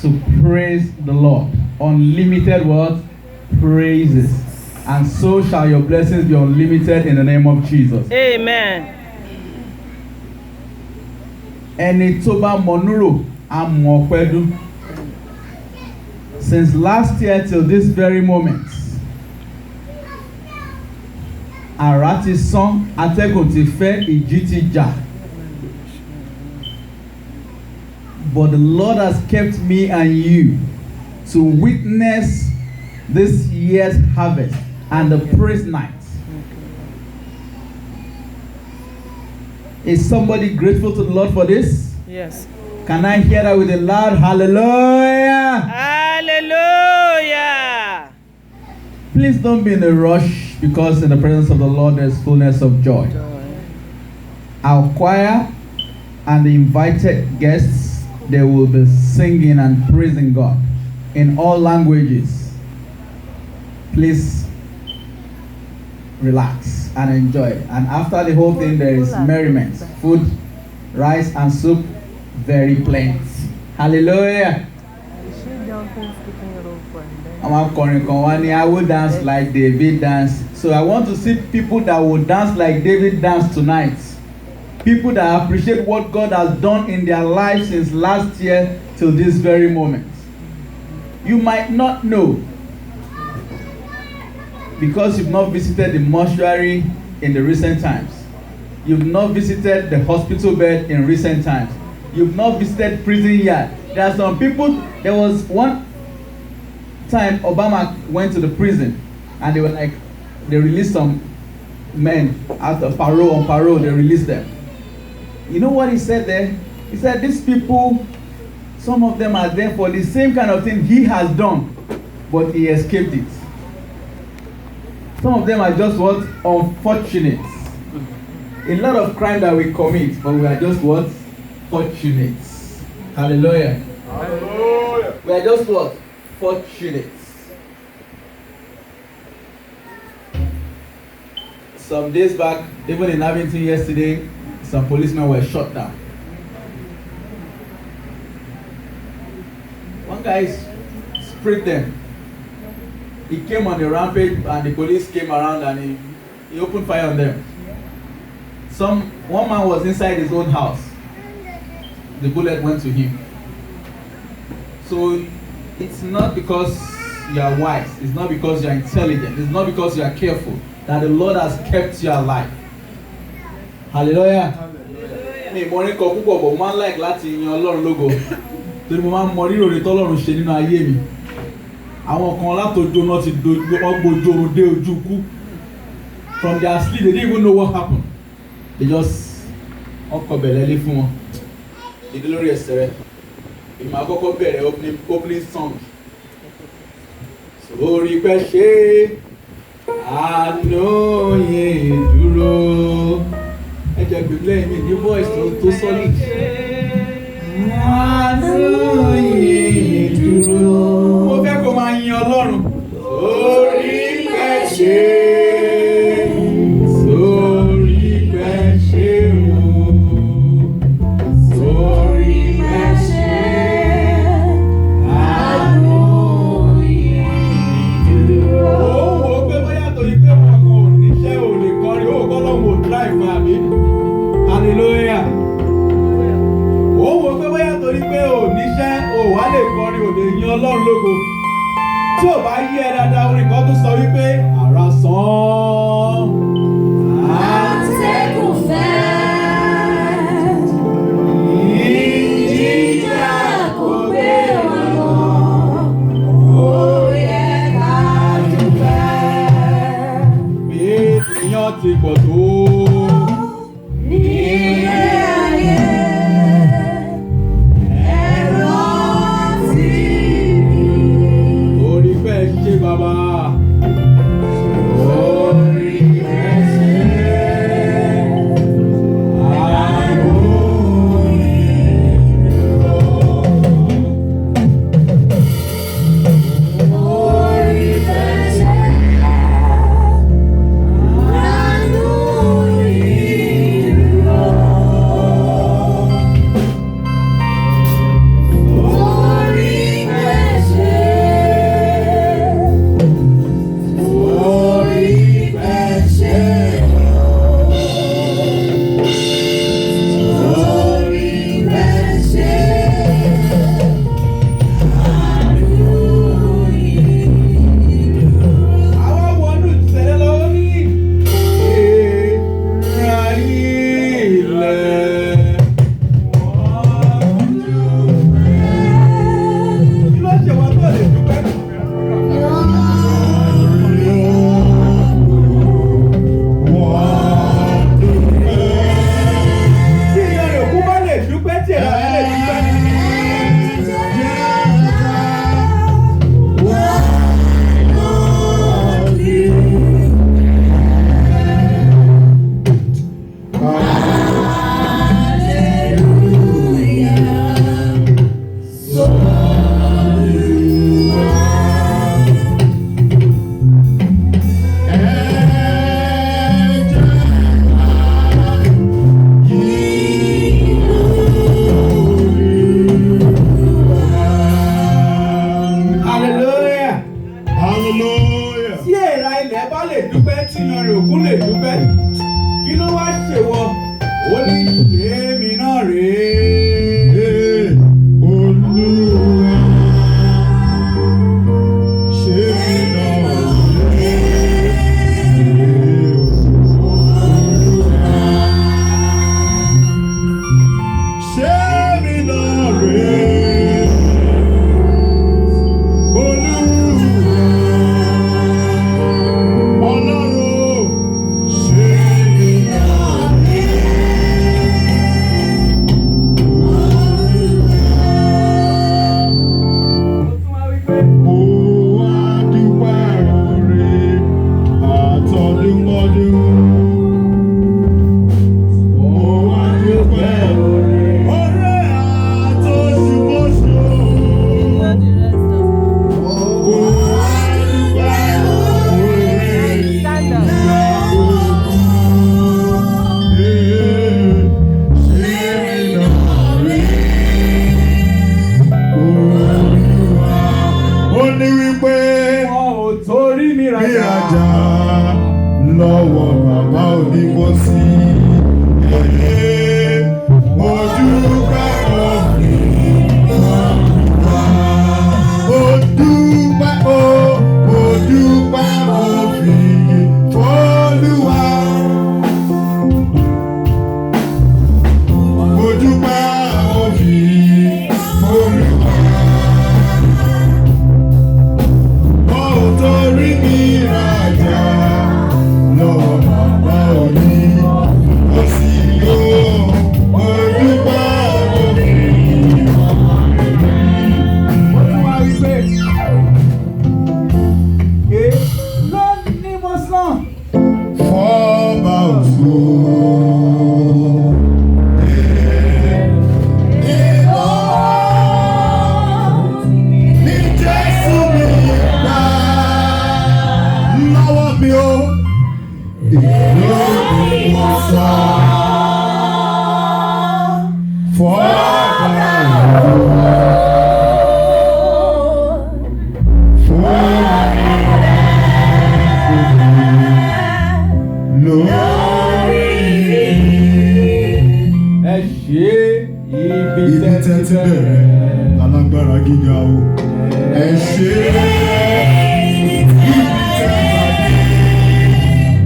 to praise the Lord. Unlimited what? Praises. And so shall your blessings be unlimited in the name of Jesus. Amen. Ẹni tó bá mọ̀núrò á mọ̀ pẹ́dú. Since last year till this very moment, àrá ti sán, atẹ́gùn ti fẹ́, ìjì ti jà. But the Lord has kept me and you to witness this year's harvest and the praise night. Is somebody grateful to the Lord for this? Yes. Can I hear that with a loud hallelujah? Hallelujah. Please don't be in a rush, because in the presence of the Lord there's fullness of joy. Our choir and the invited guests, they will be singing and praising God in all languages. Please relax and enjoy. And after the whole thing, there is merriment, food, rice and soup, very plenty. Hallelujah. I will dance like David danced. So I want to see people that will dance like David danced tonight. People that appreciate what God has done in their lives since last year till this very moment. You might not know, because you've not visited the mortuary in the recent times. You've not visited the hospital bed in recent times. You've not visited prison yard. There are some people, there was one time Obama went to the prison and they were like, they released some men out of parole, on parole, they released them. You know what he said there? He said, these people, some of them are there for the same kind of thing he has done, but he escaped it. Some of them are just what? Unfortunate. A lot of crime that we commit, but we are just what? Fortunate. Hallelujah. Hallelujah. We are just what? Fortunate. Some days back, even in Abington yesterday, some policemen were shot down. One guy sprayed them. He came on the rampage and the police came around and he opened fire on them. One man was inside his own house. The bullet went to him. So it's not because you are wise, it's not because you are intelligent, it's not because you are careful that the Lord has kept you alive. Hallelujah. Mi mọ̀rin kan púpọ̀ bọ̀ máa ń like láti yan Ọlọ́run lógo. Torí mo máa ń mọ rírò rẹ̀ tọ́lọ́run ṣe nínú ayé mi. Àwọn kan látọjọ́ náà ti gbójú oorun dé ojú kú. From their sleep they didn't even know what happened. They just ọkọ̀ bẹ̀rẹ̀ lé fún wọn. Ìdí lórí ẹsẹ̀ rẹ̀. Ìmọ̀ àkọ́kọ́ bẹ̀rẹ̀ opening song. Sórí pẹ́ ṣe àánú yẹn dúró. Ẹ jẹ́ gbèlè mi ní voice tó solid. Àánú yẹn dúró. Mo fẹ́ kó máa yin Ọlọ́run. Sórí pẹ́ ṣe. Sórí pẹ́ ṣe o. Sórí pẹ́ ṣe. Àánú yẹn dúró. Ó wò ó pé bóyá torí pé wọn kò níṣẹ́ ò lè kọrin, ó kọ́ lọ́wọ́ drive àbí. Hallelujah. Ó wò ó pé bóyá torí pé ò níṣẹ́ ò wá lè kọrin, ò lè yin Ọlọ́run lógo. Tí ò bá yí ẹ dáadáa, orin kan tó sọ wípé àrá sán. Atẹ́gùn fẹ́. Ìjìjà kò gbé wa lọ. Ó yẹ ká dúpẹ́. Bí ènìyàn ti pọ̀ tó. Ní ilé ayé, ẹ̀rọ ti rí. Orí fẹ́ ṣe bàbá. Orí fẹ́ ṣe. lọ́wọ́ bàbá onímọ̀sí. Mo dúpẹ́ òfin Olúwa. Mo dúpẹ́ òfin Olúwa. Mo dúpẹ́ òfin Olúwa. Mo ò torí mi rajà lọ́wọ́ bàbá òní. Mo sì yóò mo dúpẹ́ òfin. Ó tún wá rí pé lónìí mo sàn. Fọ́ọ̀mà òtún. Ní Jésù mi gbà lọ́wọ́ mi o. Èló ni mo sọ. Fọ́ọ̀mà lórí Ẹ ṣe ibi ibi tẹ́ ti bẹ̀rẹ̀ alágbára gíga o. Ẹ ṣe ibi tẹ́ bàdé.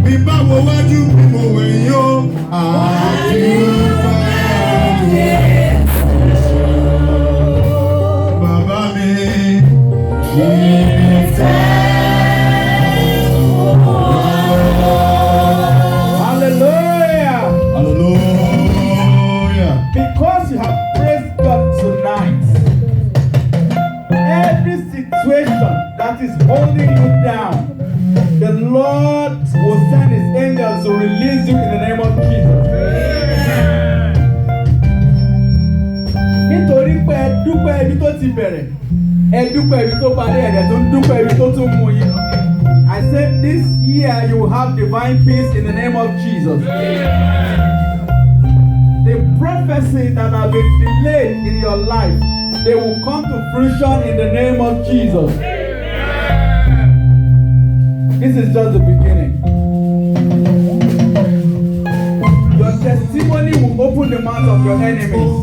Bí báwo wájú bí mo wẹ̀yìn o. Àdúgbò bàbá mi ibi tẹ́. Hallelujah. Hallelujah. Because you have praised God tonight, every situation that is holding you down, the Lord will send His angels to release you in the name of Jesus. Nítorí pé ẹ dúpẹ́ ibi tó ti bẹ̀rẹ̀, ẹ dúpẹ́ ibi tó parí ẹ̀rẹ̀ tó ń dúpẹ́ ibi tó tún mú yín. I said this year you will have divine peace in the name of Jesus. The prophecies that have been delayed in your life, they will come to fruition in the name of Jesus. This is just the beginning. Your testimony will open the mouths of your enemies.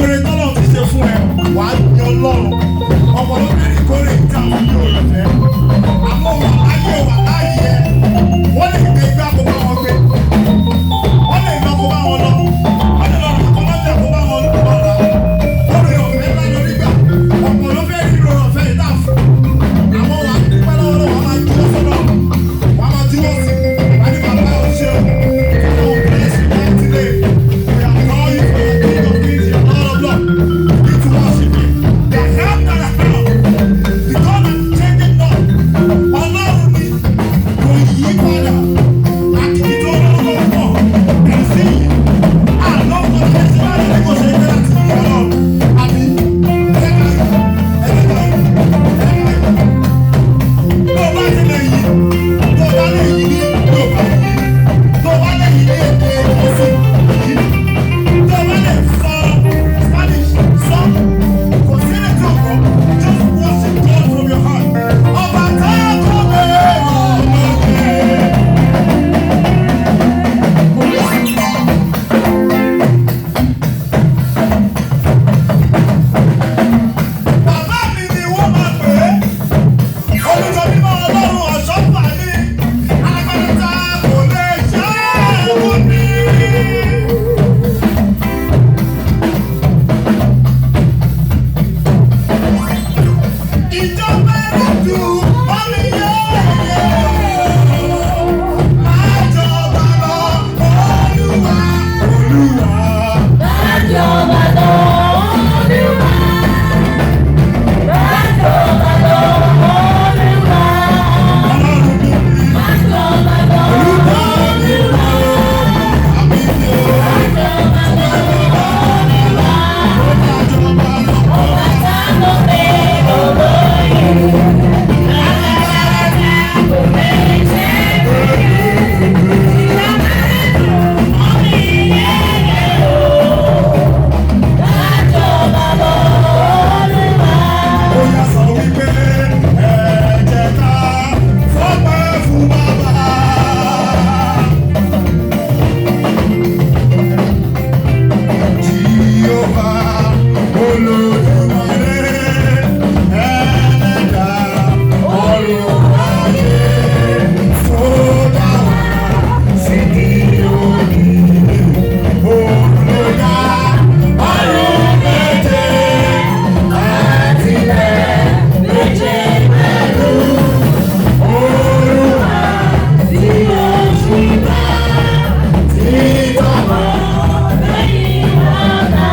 oore tọ́lọ̀ ti ṣe fún ẹ wàá yan lọ́rùn ọmọ ló fẹ́ ìkórè ìta fún yóò rẹ̀ fẹ́ àmọ́ wà láyé wà láyé ẹ wọ́n lè gbé igbá kó bá wọn gbé wọ́n lè lọ kó bá wọn lọ wọ́n lè lọ kọ́mọ́tẹ̀ kó bá wọn lọ rà oore ọ̀fẹ́ láyọ̀ nígbà ọ̀pọ̀ ló fẹ́ rí oore ọ̀fẹ́ ìta fún àmọ́ wà pẹ́ lọ́wọ́ wà máa jíwọ́ sọ́dọ̀ wà máa jíwọ́ sí wà ní bàbá ọ̀ṣẹ́ àwọn bless you man today we are calling you for the king of kings your lord of lords you to worship him the help that I have the God that changing not ọlọ́run ni kò yí padà àti tó lọ́wọ́ pọ̀ kò sí àlọ́ kò sí ẹsẹ̀ láti ní kò ṣe é láti ní ọlọ́run àbí ẹ̀ka tó bá ti lè yí tó bá lè yí ní Yorùbá yí tó bá lè yí ní èdè Gẹ̀ẹ́sì yí tó bá lè sọ Spanish sọ kò sí lè tó kọ just worship God from your heart ọba tá a kọ́ bẹ́ẹ̀ ọlọ́kẹ́. Bàbá mi ni wọ́n máa pè é. Olùjọ mímọ́ Ọlọ́run ọ̀ṣọ́ fà mí. Alágbára tá kò lè ṣe é wò mí. Ìjọba ẹ̀rọ̀dù omi yẹ́yẹ́. Máa jọba lọ, Olúwa, Olúwa. Bájọba lọ, Olúwa. Bájọba lọ, Olúwa. Ọlọ́run mi ni Bájọba lọ, Olúwa mi Olúwa. àmì ìdè. Bájọba lọ, Olúwa. Ìjọba lọ. Ọba tá ló pé olóyè. Alágbára tá kò lè ṣe é wòye. Ìjọba ẹ̀dùn omi yẹ́yẹ́ o. Bájọba lọ, Olúwa. Ó yá sọ wípé ẹ jẹ́ ká fọ́pẹ́ fún bàbá. Jèhófà Olódùmarè ẹlẹ́dàá ọ̀run ayé tó dá wa sí òní. Olùdá ọ̀run méje àti ilẹ̀ méje pẹ̀lú Olúwa tí ó ṣùgbà tí tọmọ lẹ́yìn ọ̀la.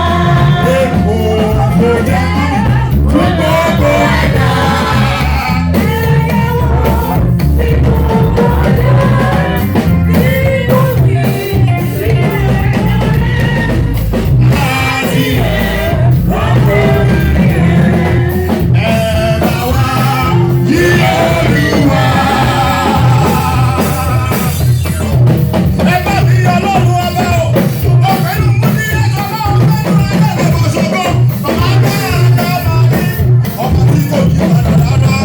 Èkó ló jẹ́ fún gbogbo ẹ̀dá. Láti ẹ̀bá wa yí Olúwa. Ẹ bá mi yọ lọ́rùn ọba o, ọ̀fẹ́ ló mú ní ẹ̀jọ̀ lọ́rùn lọ́rùn ẹ̀jẹ̀ lè bọ̀ ṣògo. Ọba bẹ́ẹ̀ ká máa ní ọba tí kò kí padà rárá.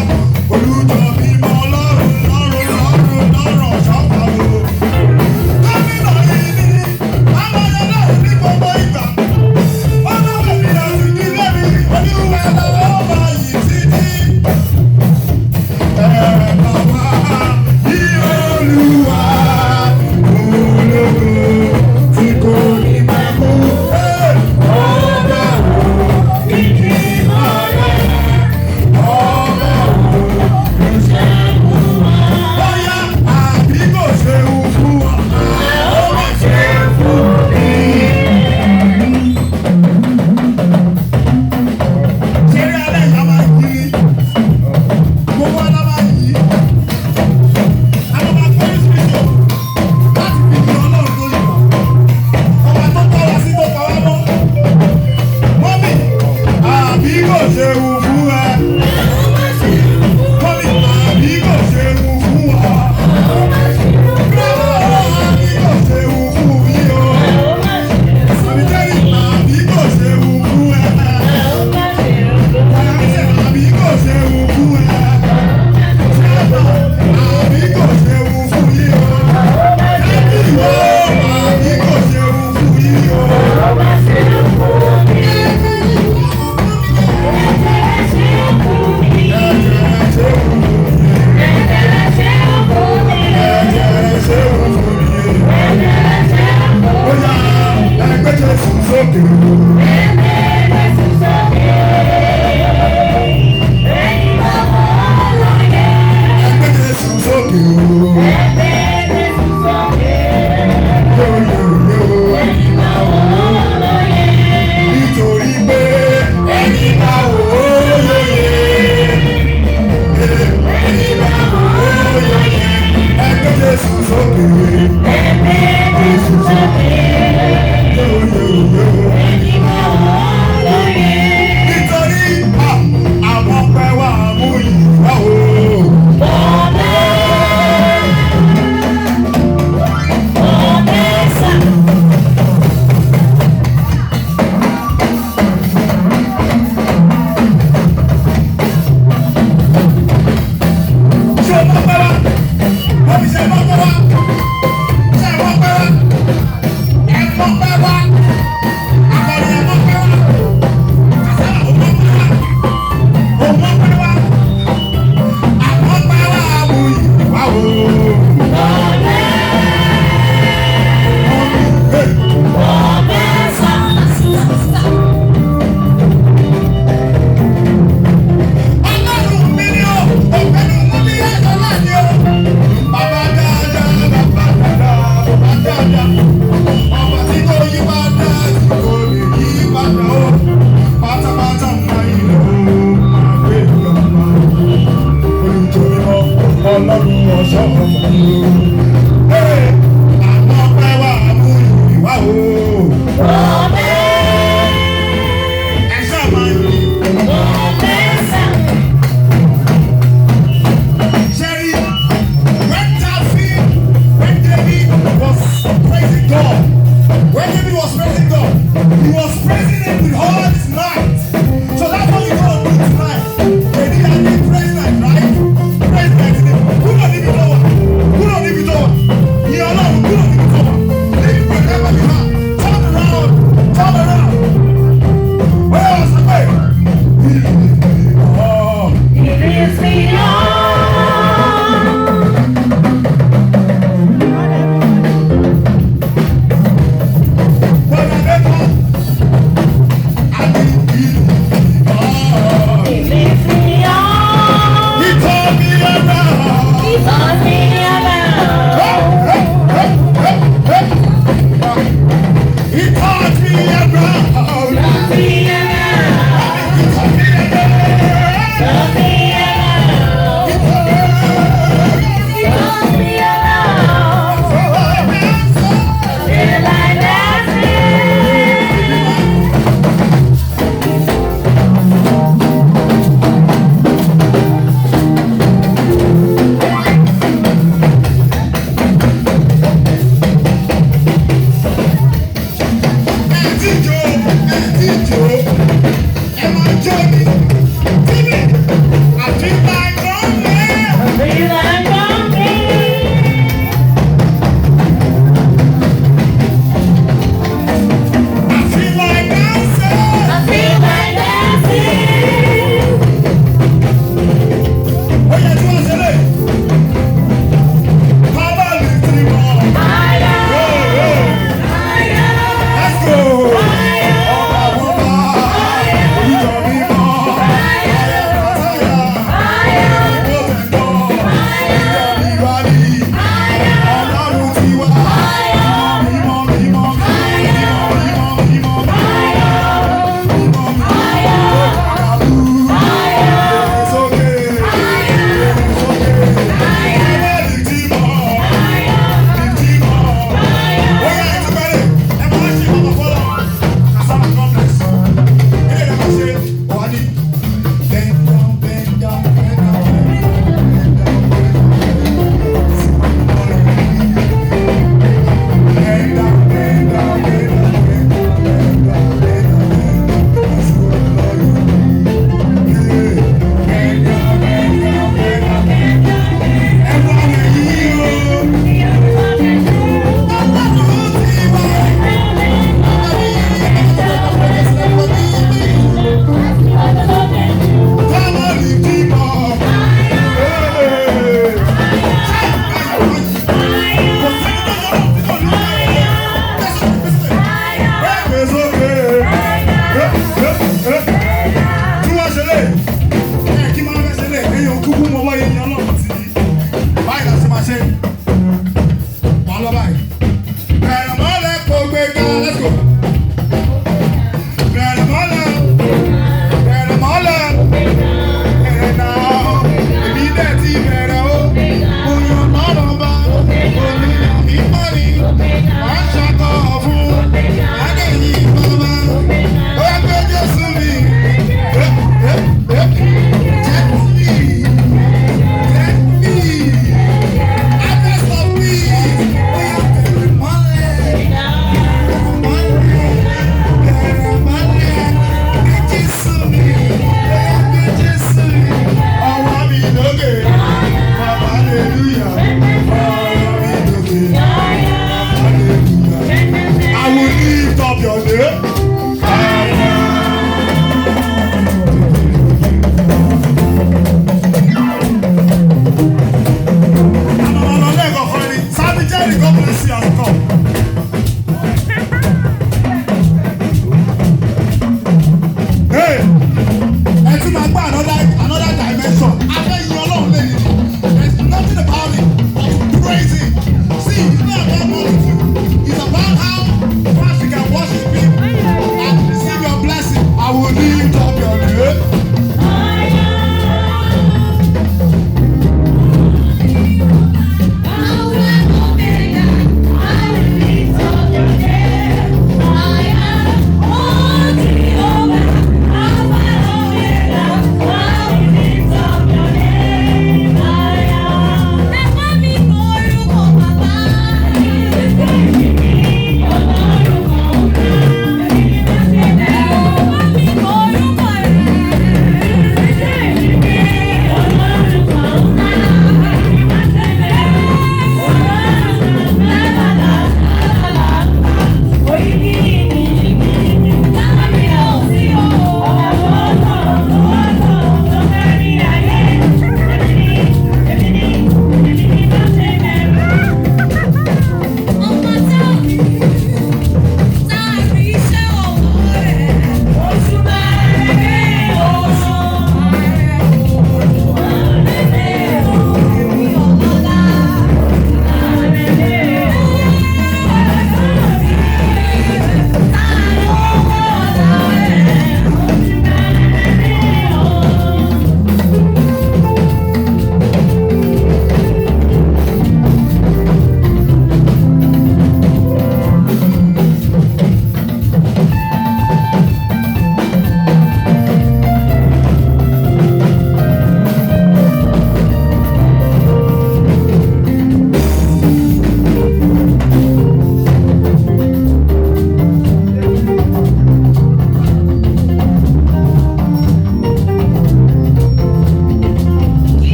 Olùjọ bímọ lọ́rùn lọ́rùn lọ́rùn lọ́rùn ṣọ́pà o. Gómìnà yìí ni amọ̀yẹ lọ́rùn ní gbogbo ìgbà. Ọmọ mi àti ìdílé mi, oníwà lọ́wọ́ ọba yìí títí. Ẹ̀bá wa yí Olúwa, ológo tí kò ní máa kú. Ọba wo kìkì mọ́lẹ̀, ọba wo ló ṣẹ́gun wa. Bóyá àbí kò ṣeun fún wa, ó má ṣe fún mi. Ṣeré alẹ́ ìyá máa ń kiri, gbogbo ọ̀la máa ń yí. Àwọn máa kọ́ ìṣòro láti fi di Ọlọ́run lórí wa. Ọba tó tọ́ wa sí tó pa wá mọ́. Mọ́mì, àbí kò ṣe wù fún ẹ. Mọ́mì, àbí kò ṣe wù fún wa. Bírọ́wọ́, àbí kò ṣe wù fún yín o. Sàmìtẹ́rì, àbí kò ṣe wù fún ẹ. Kàlàmísẹ̀, àbí kò ṣe wù fún ẹ. Ṣẹ́fà, àbí kò ṣe wù fún yín o. Ẹbí wo, àbí kò ṣe wù fún yín o. jẹ́ mi.